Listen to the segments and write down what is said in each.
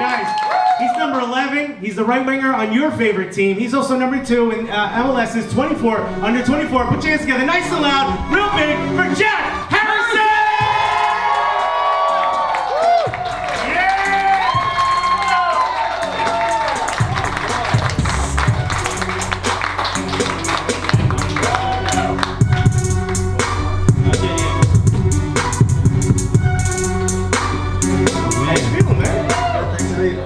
Guys, he's number 11. He's the right winger on your favorite team. He's also number 2 in MLS's 24, under 24. Put your hands together, nice and loud, real big for Jack Harrison!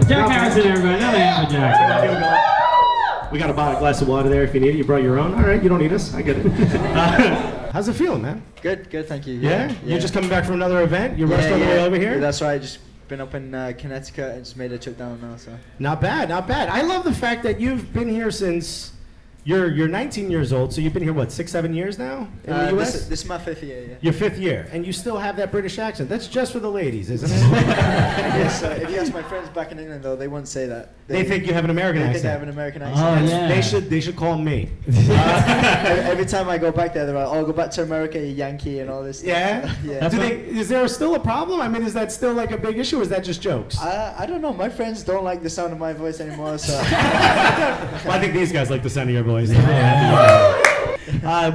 Jack Harrison, everybody. Another hand for Jack. We got a bottle, glass of water there if you need it. You brought your own. All right, you don't need us. I get it. How's it feeling, man? Good, thank you. Yeah? You're just coming back from another event? You rushed on the way over here? Yeah, that's right. Just been up in Connecticut and just made a trip down now. So. Not bad, not bad. I love the fact that you've been here since you're 19 years old, so you've been here, what, 6-7 years now in the U.S.? This is my 5th year, yeah. Your 5th year, and you still have that British accent. That's just for the ladies, isn't it? Yes, if you ask my friends back in England, though, they wouldn't say that. They think you have an American accent. They think I have an American accent. Oh, yeah. They should call me. Every time I go back there, they're like, "Oh, go back to America, you Yankee," and all this stuff. Yeah? Yeah. Is there still a problem? I mean, is that still like a big issue, or is that just jokes? I don't know. My friends don't like the sound of my voice anymore, so. Well, I think these guys like the sound of your voice. We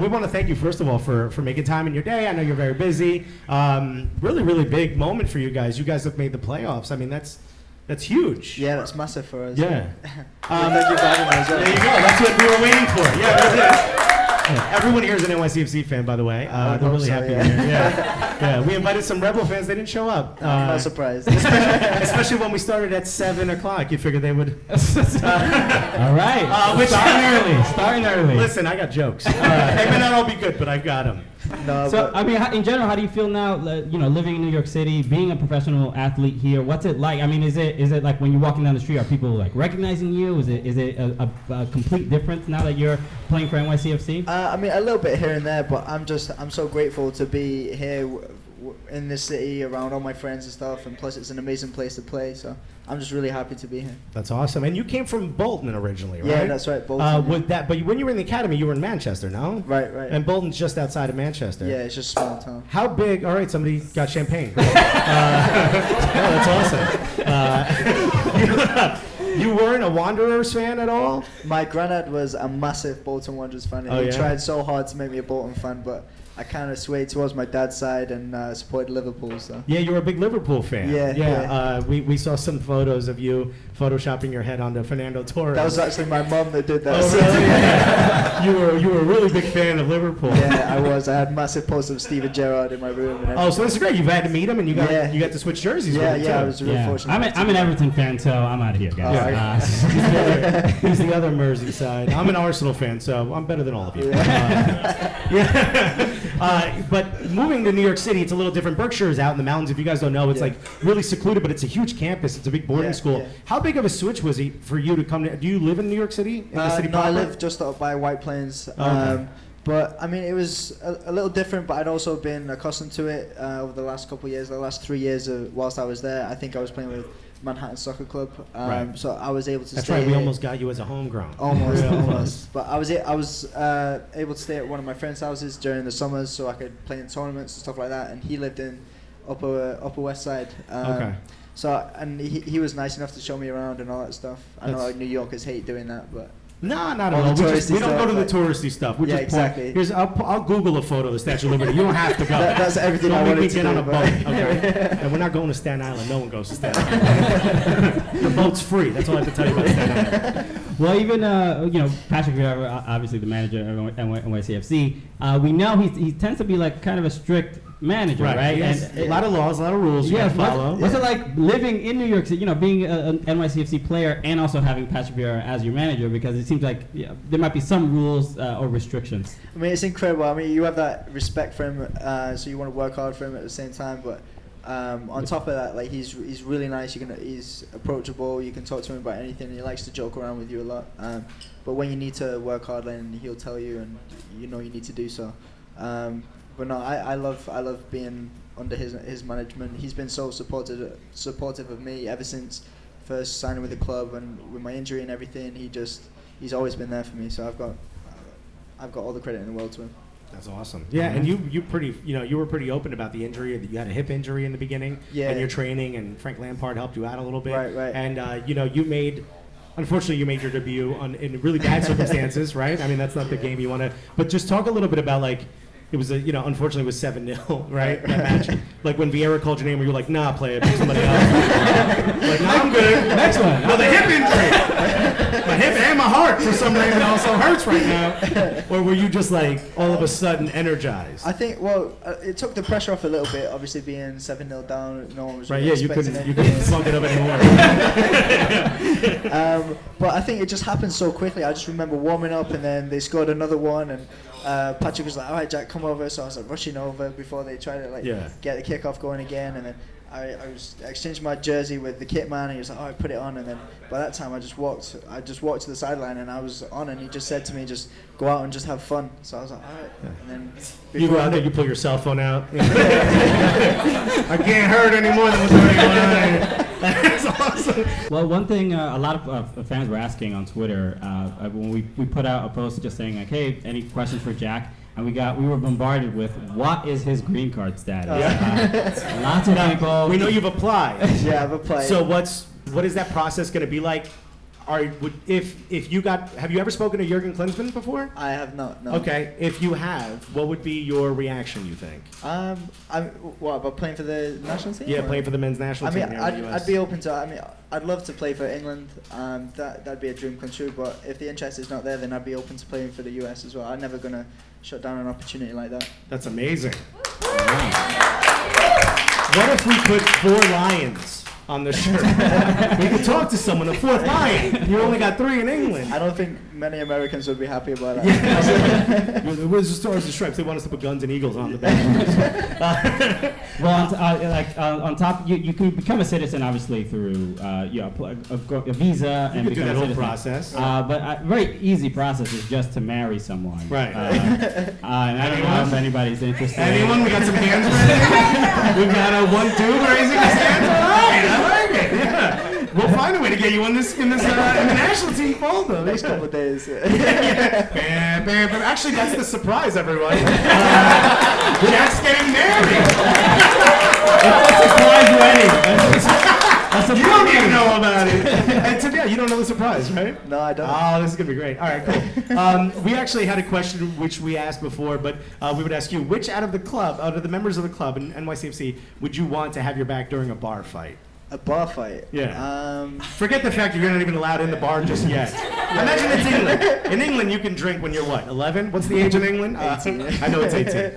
want to thank you, first of all, for making time in your day. I know you're very busy. Really, really big moment for you guys. You guys have made the playoffs. I mean, that's huge. Yeah, that's massive for us. Yeah. Thank you for having me as well. There you go. That's what we were waiting for. Yeah, that's it. Everyone here is an NYCFC fan, by the way. They're really happy you're here. Yeah. We invited some Rebel fans. They didn't show up. I'm not surprised. Especially when we started at 7 o'clock. You figured they would. All right. Starting early. Listen, I got jokes. They may not all be good, but I've got them. No, so, I mean, in general, how do you feel now, living in New York City, being a professional athlete here? What's it like? I mean, is it like when you're walking down the street, are people like recognizing you? Is it a complete difference now that you're playing for NYCFC? I mean, a little bit here and there, but I'm so grateful to be here in this city around all my friends and stuff, and plus it's an amazing place to play, so I'm just really happy to be here. That's awesome. And you came from Bolton originally, right? Yeah, that's right, Bolton. But when you were in the academy, you were in Manchester, no? Right. And Bolton's just outside of Manchester. Yeah, it's just a small town. How big? All right, somebody got champagne. That's awesome. You weren't a Wanderers fan at all? My granddad was a massive Bolton Wanderers fan, and he tried so hard to make me a Bolton fan, but I kind of swayed towards my dad's side and supported Liverpool. So. Yeah, you were a big Liverpool fan. Yeah. We saw some photos of you photoshopping your head onto Fernando Torres. That was actually my mum that did that. Oh, really? You were a really big fan of Liverpool. Yeah, I was. I had massive posters of Steven Gerrard in my room. And oh, so that's great. You've had to meet him, and you got to switch jerseys with him, too. I was really fortunate. I'm an Everton fan, so I'm out of here, guys. He's the other Merseyside. I'm an Arsenal fan, so I'm better than all of you. But moving to New York City, it's a little different. Berkshire is out in the mountains. If you guys don't know, it's like really secluded, but it's a huge campus. It's a big boarding school. Yeah. How big of a switch was it for you to come to? Do you live in New York City? In the city no, I live just up by White Plains. Okay. But I mean, it was a little different, but I'd also been accustomed to it over the last couple of years. The last 3 years whilst I was there, I think I was playing with Manhattan Soccer Club, so I was able to stay. That's right. We almost got you as a homegrown. Almost. But I was able to stay at one of my friends' houses during the summers, so I could play in tournaments and stuff like that. And he lived in Upper West Side. So he was nice enough to show me around and all that stuff. I know New Yorkers hate doing that, but. No, not at all. We don't go to the touristy stuff. We just exactly. I'll Google a photo of the Statue of Liberty. You don't have to go. That's everything I wanted to do. On a boat. Okay. And we're not going to Staten Island. No one goes to Staten Island. The boat's free. That's all I have to tell you about Staten Island. Well, even Patrick Vieira, obviously the manager of NYCFC, we know he tends to be like kind of a strict manager, right? Yes. And a lot of laws, a lot of rules you have to follow. What's it like living in New York City, being an NYCFC player and also having Patrick Vieira as your manager? Because it seems like there might be some rules or restrictions. I mean, it's incredible. I mean, you have that respect for him, so you want to work hard for him at the same time. But on top of that, like he's really nice. He's approachable. You can talk to him about anything. He likes to joke around with you a lot. But when you need to work hard, then he'll tell you, and you need to do so. But no, I love being under his management. He's been so supportive of me ever since first signing with the club, and with my injury and everything. He's always been there for me. So I've got all the credit in the world to him. That's awesome. Yeah, and you were pretty open about the injury, that you had a hip injury in the beginning, and your training, and Frank Lampard helped you out a little bit. Right. And unfortunately, you made your debut in really bad circumstances, right? I mean, that's not the game you want to. But just talk a little bit about it was unfortunately it was 7-0, right? That match. Like when Vieira called your name, were you like, nah, play it, pick somebody else? Like, no, I'm good. Next one. No, the hip injury. My hip and my heart for some reason also hurts right now. Or were you just like all of a sudden energized? I think it took the pressure off a little bit. Obviously, being 7-0 down, no one was right. Really You couldn't plug it up anymore. But I think it just happened so quickly. I just remember warming up, and then they scored another one, and Patrick was like, "All right, Jack, come over." So I was like rushing over before they tried to get the kickoff going again, and then I exchanged my jersey with the kit man, and he was like, "All right, put it on." And then by that time, I just walked to the sideline, and I was on, and he just said to me, "Just go out and just have fun." So I was like, "All right." And then you go out there, you pull your cell phone out. I can't hurt any more than what's already going on. That's awesome. Well, one thing a lot of fans were asking on Twitter when we put out a post just saying like, "Hey, any questions for Jack?" And we were bombarded with, what is his green card status? Lots of people. We know you've applied. Yeah, I've applied. So what is that process going to be like? Have you ever spoken to Jurgen Klinsmann before? I have not. No. Okay, if you have, what would be your reaction? You think? What about playing for the national team? Yeah, playing for the men's national team. I'd be open to. I'd love to play for England. That'd be a dream come true. But if the interest is not there, then I'd be open to playing for the US as well. I'm never gonna shut down an opportunity like that. That's amazing. What if we put 4 lions on the shirt? We could talk to someone, a 4th lion. You only got 3 in England. I don't think many Americans would be happy about that. Yeah. Where's the Stars and Stripes? They want us to put guns and eagles on the back. Well, on top, you can become a citizen obviously through a visa and become a citizen. Process. But very easy process is just to marry someone. Right. And I don't know if anybody's interested. Anyone? We got some hands ready. We've got a 1-2 raising his hands. All right, I like it. Yeah. We'll find a way to get you in the national team fold though. Next couple of days. Actually, that's the surprise, everyone. Jack's getting married. It's a surprise wedding. You don't even know about it. And you don't know the surprise, right? No, I don't. Oh, this is going to be great. All right, cool. We actually had a question which we asked before, but we would ask you, which out of the members of the club in NYCFC, would you want to have your back during a bar fight? A bar fight? Yeah. Forget the fact you're not even allowed in the bar just yet. Imagine it's England. In England, you can drink when you're what, 11? What's the age in England? 18. I know it's 18.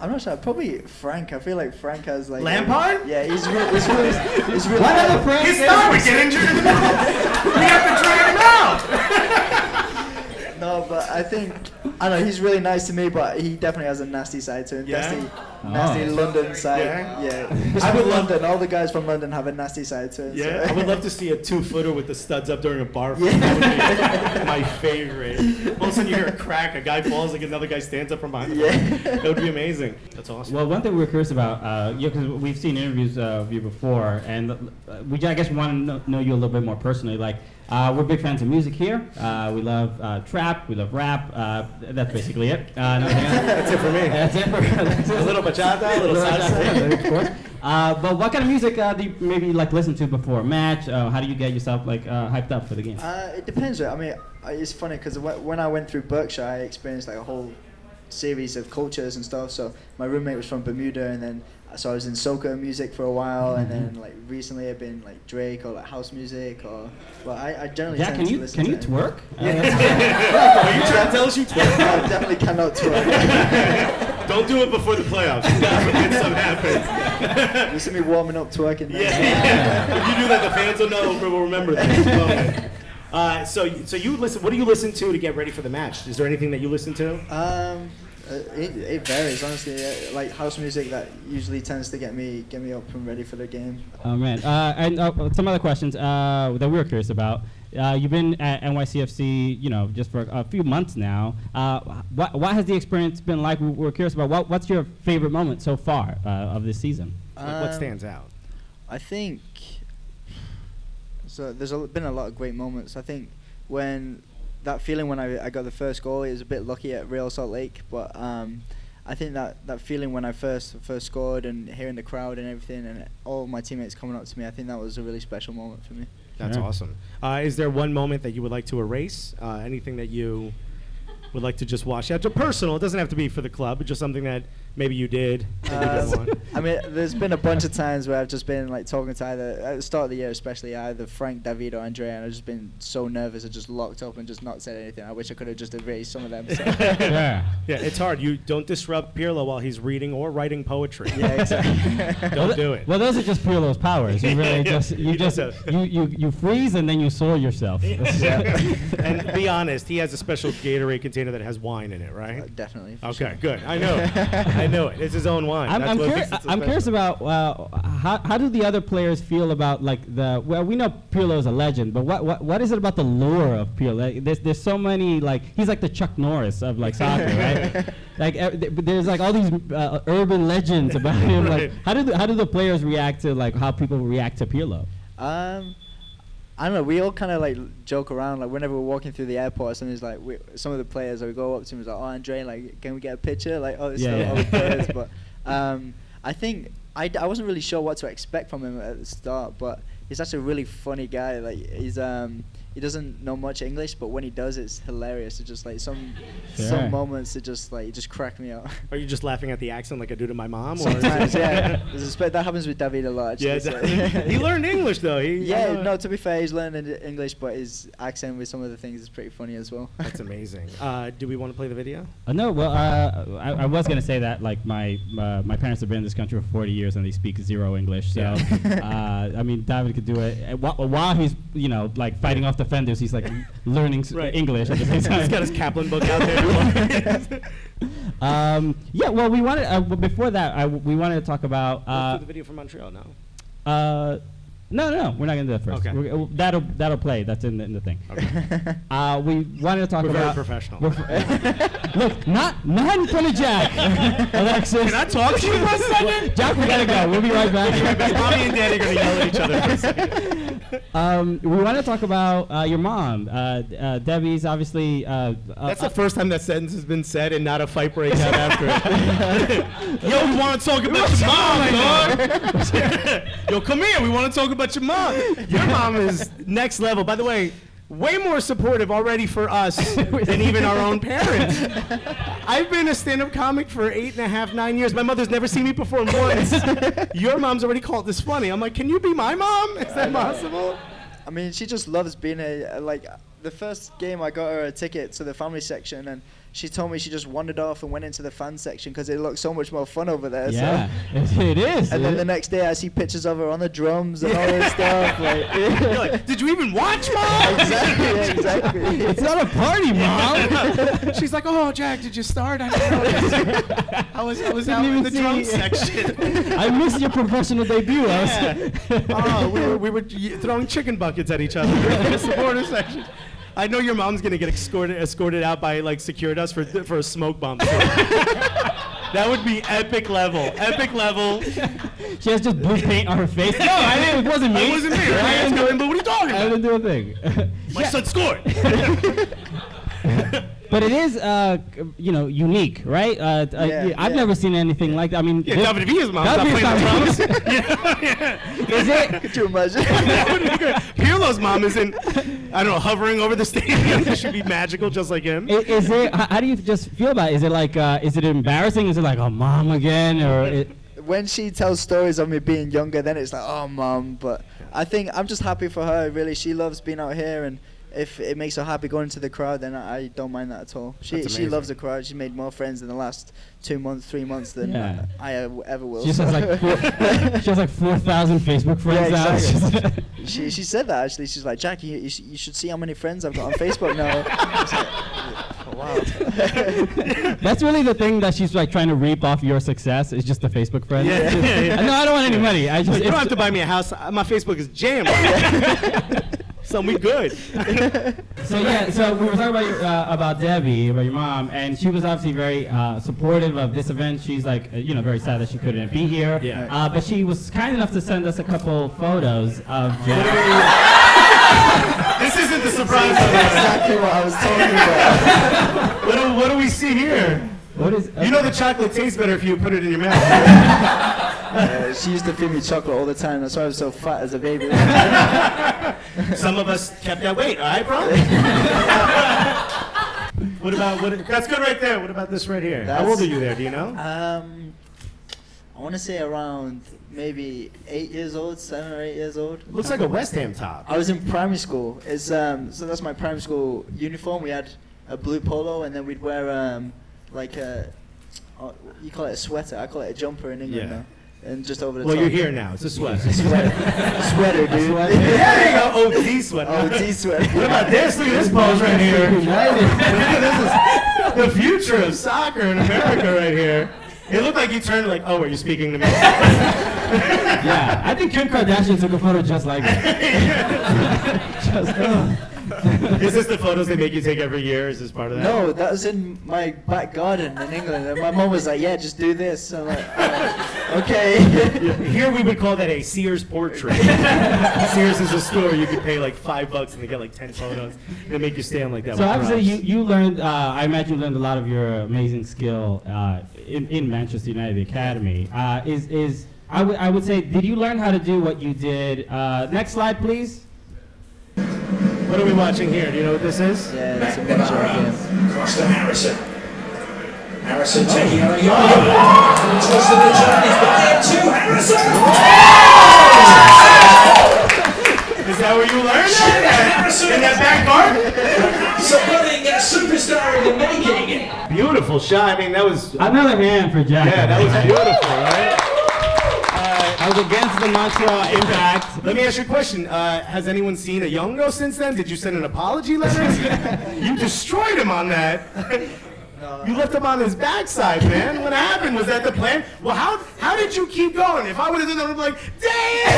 I'm not sure. Probably Frank. I feel like Frank has like Lampard? Yeah, he's really. Whatever, Frank. His stomach would get injured in the middle. We have to drag him out. No, but I think I don't know. He's really nice to me, but he definitely has a nasty side to him. Yeah? Nasty London side. Yeah? I would London. All the guys from London have a nasty side to it. Yeah, so. I would love to see a 2-footer with the studs up during a bar fight. That would be my favorite. All of a sudden you hear a crack, a guy falls, like another guy stands up from behind him. That would be amazing. That's awesome. Well, one thing we were curious about, because we've seen interviews of you before, and I guess we want to know you a little bit more personally. Like, we're big fans of music here. We love trap. We love rap. That's basically it. That's it for me. That's it for a little bachata, a little salsa. Of course. But what kind of music do you maybe listen to before a match? How do you get yourself hyped up for the game? It depends. I mean, it's funny because when I went through Berkshire, I experienced a whole series of cultures and stuff. So my roommate was from Bermuda, and then so I was in soca music for a while, and then recently I've been Drake or house music or. Well, I generally tend to listen to. Can you twerk? Are you trying to tell us you twerk? I definitely cannot twerk. Don't do it before the playoffs. God forbid something happens. You see me warming up twerking. Yeah. If you do that, the fans will know. We'll remember that. So you listen. What do you listen to get ready for the match? Is there anything that you listen to? It varies, honestly. Like house music, that usually tends to get me up and ready for the game. Oh man, and some other questions that we were curious about. You've been at NYCFC, just for a few months now. What has the experience been like? We're curious about what's your favorite moment so far of this season? What stands out? I think so. There's been a lot of great moments. I think when that feeling when I got the first goal, it was a bit lucky at Real Salt Lake, but I think that feeling when I first scored and hearing the crowd and everything and all my teammates coming up to me, I think that was a really special moment for me. That's awesome. Is there one moment that you would like to erase? Anything that you would like to just wash out? Just personal. It doesn't have to be for the club, but just something that maybe you did. That you didn't want. I mean, there's been a bunch of times where I've just been like talking to either at the start of the year, especially either Frank, David, or Andrea, and I've just been so nervous. I just locked up and just not said anything. I wish I could have just erased some of them. So. Yeah. Yeah, it's hard. You don't disrupt Pirlo while he's reading or writing poetry. Yeah, exactly. Don't do it. Well, those are just Pirlo's powers. You really you freeze and then you soil yourself. And be honest, he has a special Gatorade container that has wine in it, right? Definitely. Okay, Sure. good. I know. I know it. It's his own wine. I'm curious about how do the other players feel about like we know Pirlo is a legend, but what is it about the lure of Pirlo? Like, there's so many, like he's like the Chuck Norris of like soccer, right? Like there's like all these urban legends about him. Right. Like how do the players react to like how people react to Pirlo? I don't know. We all kind of like joke around. Like whenever we're walking through the airport, somebody's like, some of the players, we go up to him, and like, "Oh, Andre, like, can we get a picture?" Like, "Oh, it's all the players." But I think I wasn't really sure what to expect from him at the start. But he's actually a really funny guy. Like he doesn't know much English, but when he does, it's hilarious. It's just like some moments that just crack me up. Are you just laughing at the accent like I do to my mom? Sometimes, yeah. That happens with David a lot. Actually, Yeah, so. he learned English though. No, to be fair, he's learning English, but his accent with some of the things is pretty funny as well. That's amazing. Do we want to play the video? No, well, I was gonna say that like my parents have been in this country for 40 years and they speak zero English. So I mean, David could do it while he's like fighting off defenders. He's like learning English at the same time. He's got his Kaplan book out there. Yeah, well, we wanted before that we wanted to talk about Let's do the video from Montreal now. No, we're not gonna do that first. Okay. That'll play. That's in the thing. Okay. We wanted to talk We're about. very professional. Look, not in front of Jack. Alexis. Can I talk to you for a second? Jack, we gotta go. We'll be right back. Mommy and Daddy are gonna yell at each other for a second. We want to talk about your mom. Debbie's obviously. That's the first time that sentence has been said and not a fight breaks out after it. Yo, we want to talk about your mom, dog. Yo, come here. We want to talk about your mom. Your mom is next level. By the way, way more supportive already for us than even our own parents. I've been a stand-up comic for 8.5, 9 years. My mother's never seen me perform once. Your mom's already called this funny. I'm like, can you be my mom? Is that possible? I mean, she just loves being like the first game I got her a ticket to the family section, and she told me she just wandered off and went into the fan section because it looked so much more fun over there. Yeah, so. it is. And then the next day I see pictures of her on the drums and all this stuff. You're like, did you even watch, Mom? Exactly. It's not a party, Mom. She's like, oh, Jack, did you start? I didn't notice. I was out in the drum section. I missed your professional debut. We were throwing chicken buckets at each other in the supporter section. I know your mom's gonna get escorted out by like Securitas for a smoke bomb. That would be epic level. Epic level. She has just blue paint on her face. No, it wasn't me. It wasn't me. Right? But what are you talking about? I didn't do a thing. My son scored. But it is, unique, right? I've never seen anything like that. I mean, David Villa's mom's not playing the drums. Is it? Could you imagine? That would be good. Pirlo's mom isn't, I don't know, hovering over the stadium. It should be magical, just like him. Is it? How do you just feel about it? Is it like, is it embarrassing? Is it like, oh, mom again, or? When she tells stories of me being younger, then it's like, oh, mom. But I think I'm just happy for her. Really, she loves being out here, and if it makes her happy going to the crowd, then I don't mind that at all. She loves the crowd. She made more friends in the last 2 months, 3 months than I ever will. She has like 4,000 Facebook friends now. Exactly. She said that actually. She's like, Jack, you should see how many friends I've got on Facebook now. Oh, wow. That's really the thing that she's like trying to reap off your success. Is just the Facebook friends. Yeah. No, I don't want any money. You don't have to buy me a house. My Facebook is jammed. So we good. So we were talking about Debbie, about your mom, and she was obviously very supportive of this event. She's like, very sad that she couldn't be here. Yeah. But she was kind enough to send us a couple photos of Debbie. This is isn't the surprise. That's exactly what I was talking about. What do we see here? What is? You know the chocolate tastes better if you put it in your mouth. She used to feed me chocolate all the time. That's why I was so fat as a baby. Some of us kept that weight. I promise. What about That's good right there. What about this right here? How old are you there? Do you know? I want to say around maybe 8 years old, 7 or 8 years old. Looks like a West Ham top. I was in primary school. It's so that's my primary school uniform. We had a blue polo, and then we'd wear like a you call it a sweater. I call it a jumper in England now. And just over the top. Well, you're here now. It's a sweater. Sweater, dude. There you go. OT sweater. OT sweater. What about this? Look at this pose right here. This is the future of soccer in America right here. It looked like you turned like, oh, are you speaking to me? Yeah, I think Kim Kardashian took a photo just like that. Is this the photos they make you take every year? Is this part of that? No, that was in my back garden in England. And my mom was like, yeah, just do this. I'm like, okay. Here we would call that a Sears portrait. Sears is a store you could pay like $5 and they get like 10 photos. They make you stand like that. So obviously you learned, I imagine you learned a lot of your amazing skill in Manchester United Academy. I would say, did you learn how to do what you did? Next slide, please. What are we watching here? Do you know what this is? Yeah, it's a picture again. Cross to Harrison. Harrison taking on a yard. Toss to the Chinese, but there to Harrison. Is that where you learned that? In that back garden? So budding a superstar in the making. Beautiful shot. I mean, that was... Another hand for Jack. Yeah, that was beautiful, right? I was against the Montreal Impact. Let me ask you a question. Has anyone seen a Youngo since then? Did you send an apology letter? You destroyed him on that. You left him on his backside, man. What happened? Was that the plan? Well, how did you keep going? If I would have done that, I would have been like, damn!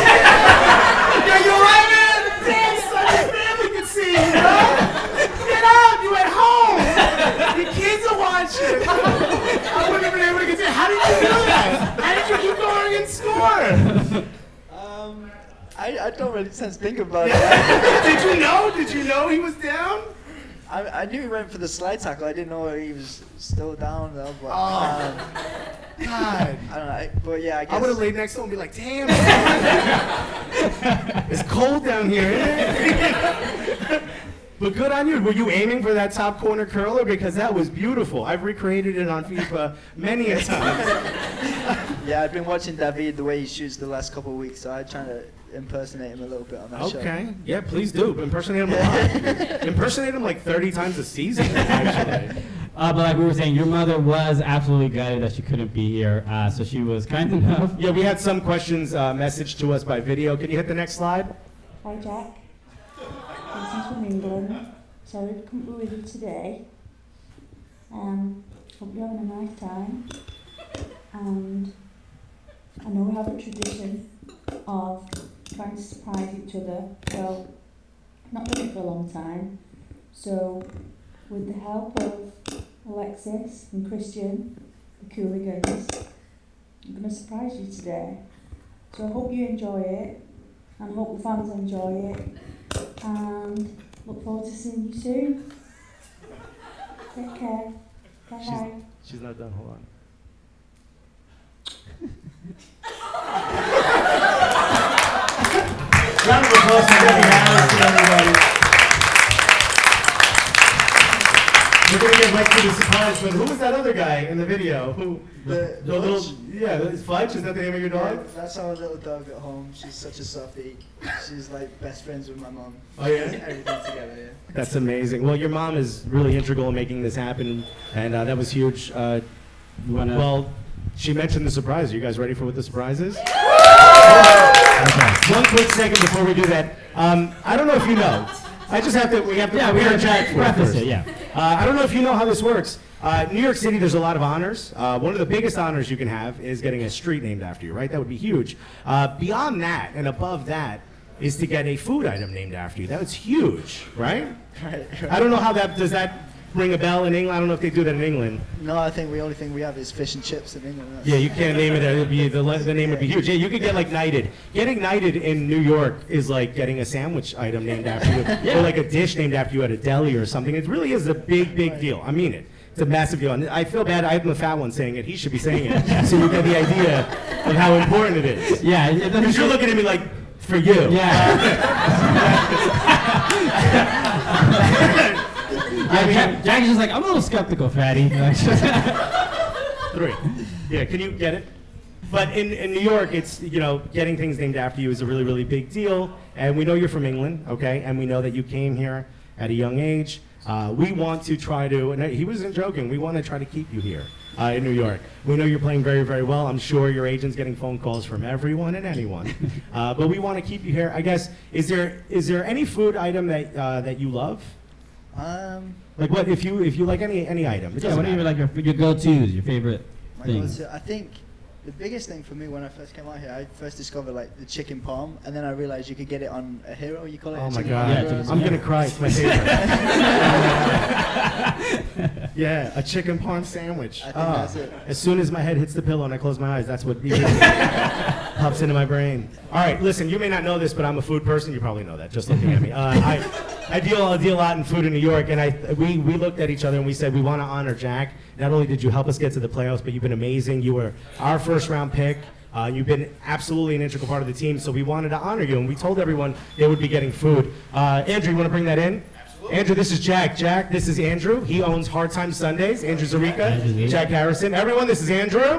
Yeah, you alright, man? Damn, son, your family can see you, bro. Get out, you at home. Your kids are watching. I wouldn't have been able to get to. How did you do that? How did you keep going and score? I don't really sense think about it. Did you know? Did you know he was down? I knew he went for the slide tackle. I didn't know he was still down though. But, God. I don't know. But yeah, I guess. I would have laid next to him and be like, damn. It's cold down here, isn't it? But good on you. Were you aiming for that top corner curler? Because that was beautiful. I've recreated it on FIFA many a time. Yeah, I've been watching David the way he shoots the last couple of weeks, so I'm trying to impersonate him a little bit on that show. Okay. Yeah, please do. Impersonate him a lot. Impersonate him like 30 times a season, actually. But like we were saying, your mother was absolutely gutted that she couldn't be here, so she was kind enough. Yeah, we had some questions messaged to us by video. Can you hit the next slide? Hi Jack, this is from England, so we've come with you today. Hope you're having a nice time, and I know we have a tradition of trying to surprise each other, well, not done it for a long time, so with the help of Alexis and Christian, the Cooligans, I'm going to surprise you today. So I hope you enjoy it, and I hope the fans enjoy it, and look forward to seeing you soon. Take care. Bye-bye. She's not done. Hold on. Round of applause for Debbie Harris and everybody. We're going to get right to the surprise, but who was that other guy in the video? Who? The little, yeah, Fudge, is that the name of your dog? Yeah, that's our little dog at home. She's such a softie. She's like best friends with my mom. Oh yeah? Everything together, yeah. That's amazing. Well, your mom is really integral in making this happen, and that was huge. Well, she mentioned the surprise. Are you guys ready for what the surprise is? Okay. One quick second before we do that. I don't know if you know. We have to prepare Jack for it first. Yeah. I don't know if you know how this works. New York City, there's a lot of honors. One of the biggest honors you can have is getting a street named after you, right? That would be huge. Beyond that and above that is to get a food item named after you. That was huge, right? Right. I don't know how that, does that ring a bell in England? I don't know if they do that in England. No, I think the only thing we have is fish and chips in England. Yeah, you can't name it. The name would be huge. Yeah, you could get like knighted. Getting knighted in New York is like getting a sandwich item named after you, or like a dish named after you at a deli or something. It really is a big deal. I mean it. It's a massive deal. And I feel bad. I'm the fat one saying it. He should be saying it, so you get the idea of how important it is. Yeah, because you're looking at me like, for you. Yeah. Jack is just like, I'm a little skeptical, fatty. 3. Yeah, can you get it? But in New York, it's, you know, getting things named after you is a really big deal. And we know you're from England, okay? And we know that you came here at a young age. We want to try to, and he wasn't joking, we want to try to keep you here in New York. We know you're playing very well. I'm sure your agent's getting phone calls from everyone and anyone. But we want to keep you here. I guess, is there any food item that you love? Like what, if you like any item? Yeah, what are like your go-tos, your favorite things? I think the biggest thing for me when I first came out here, I first discovered like the chicken palm, and then I realized you could get it on a hero, you call it? Oh my God, I'm gonna cry, it's my favorite. Yeah, a chicken palm sandwich. I think that's it. As soon as my head hits the pillow and I close my eyes, that's what pops into my brain. All right, listen, you may not know this, but I'm a food person. You probably know that, just looking at me. I deal a lot in food in New York, and we looked at each other and we said we want to honor Jack. Not only did you help us get to the playoffs, but you've been amazing. You were our first-round pick. You've been absolutely an integral part of the team, so we wanted to honor you, and we told everyone they would be getting food. Andrew, you want to bring that in? Absolutely. Andrew, this is Jack. Jack, this is Andrew. He owns Hard Time Sundaes. Andrew Zarica, Jack Harrison. Everyone, this is Andrew.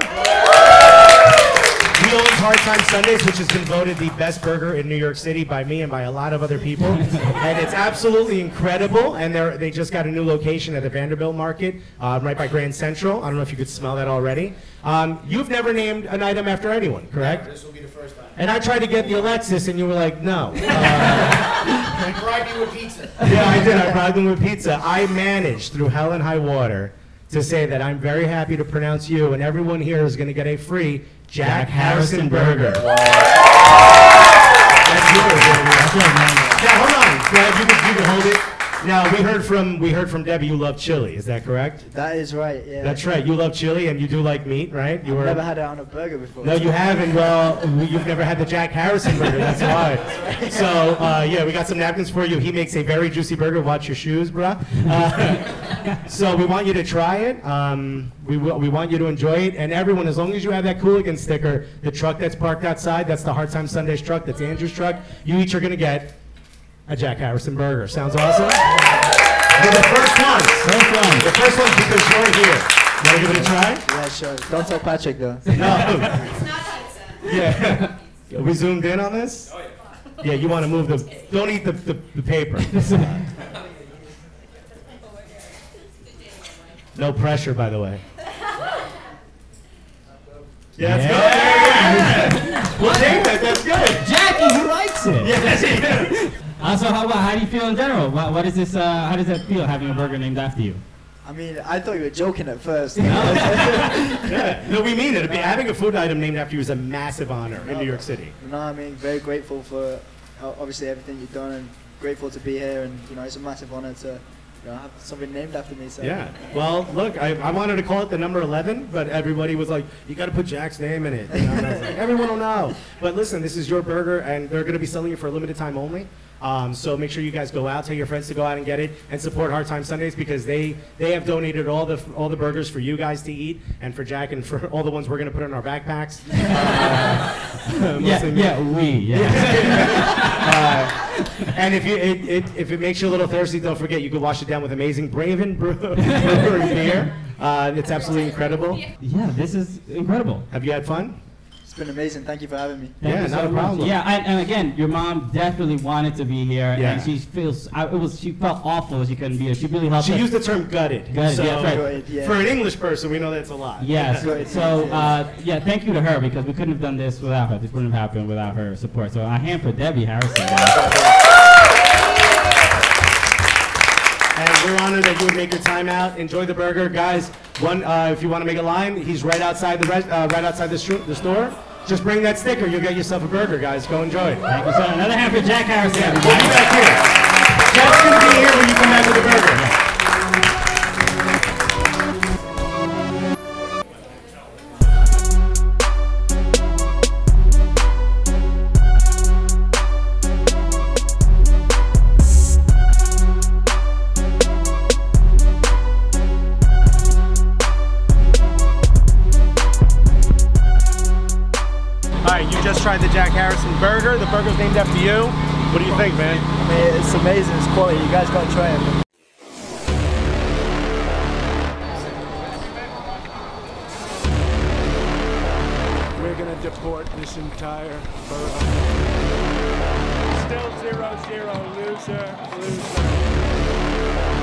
He owns Hard Time Sundaes, which has been voted the best burger in New York City by me and by a lot of other people. And it's absolutely incredible. And they just got a new location at the Vanderbilt Market, right by Grand Central. I don't know if you could smell that already. You've never named an item after anyone, correct? This will be the first time. And I tried to get the Alexis, and you were like, no. I bribed you with pizza. Yeah, I did. I bribed him with pizza. I managed, through hell and high water, to say that I'm very happy to pronounce you, and everyone here is going to get a free Jack Harrison burger. That's yours, baby. That's yours, man. Now, hold on. Brad, you can hold it. Now, we heard from Debbie you love chili. Is that correct? That is right, yeah. That's right. You love chili, and you do like meat, right? I've never had it on a burger before. No, you haven't. Well, you've never had the Jack Harrison burger. That's why. So, yeah, we got some napkins for you. He makes a very juicy burger. Watch your shoes, bruh. So we want you to try it. We want you to enjoy it. And everyone, as long as you have that Cooligans sticker, the truck that's parked outside, that's the Hard Time Sundaes truck, that's Andrew's truck, you each are going to get a Jack Harrison burger. Sounds awesome? You're the first one. The first one because you're here. You want to give it a try? Yeah, sure. Don't tell Patrick, though. No. It's not pizza. Yeah. Are we zoomed in on this? Oh, yeah. Yeah, you want to move the... Don't eat the paper. No pressure, by the way. Yeah, that's good. Yeah. We'll take that. That's good. Jackie, he likes it. Yes. So how do you feel in general? What is this? How does that feel having a burger named after you? I mean, I thought you were joking at first. Yeah. No, we mean it. Having a food item named after you is a massive honor in New York City. No, I mean, very grateful for obviously everything you've done, and grateful to be here. And it's a massive honor to have something named after me. So. Yeah. Well, look, I wanted to call it the number 11, but everybody was like, you got to put Jack's name in it. And I was like, everyone will know. But listen, this is your burger, and they're going to be selling it for a limited time only. So make sure you guys go out, tell your friends to go out and get it, and support Hard Time Sundaes because they have donated all the burgers for you guys to eat, and for Jack, and for all the ones we're going to put in our backpacks. And if it makes you a little thirsty, don't forget you can wash it down with amazing Braven Brewery beer. It's absolutely incredible. Yeah, this is incredible. Have you had fun? It's been amazing. Thank you for having me. Thank you not so a problem. much. Yeah, and again, your mom definitely wanted to be here, and she felt awful she couldn't be here. She really helped. She us. used the term gutted. Gutted, So yeah, right. For an English person, we know that's a lot. Yes. So yeah, thank you to her because we couldn't have done this without her. This wouldn't have happened without her support. So a hand for Debbie Harrison. And we're honored that you would make your time out. Enjoy the burger, guys. If you want to make a line, he's right outside the store. Just bring that sticker. You'll get yourself a burger, guys. Go enjoy it. Thank you, sir. Another hand for Jack Harrison. Yeah, we'll be back here. Jack's going to be here when you come back with the burger. right, you just tried the Jack Harrison burger. The burger's named after you. What do you think, man? I mean, it's amazing. It's quality. You guys got to try it. We're gonna deport this entire burger. Still 0-0, loser, loser.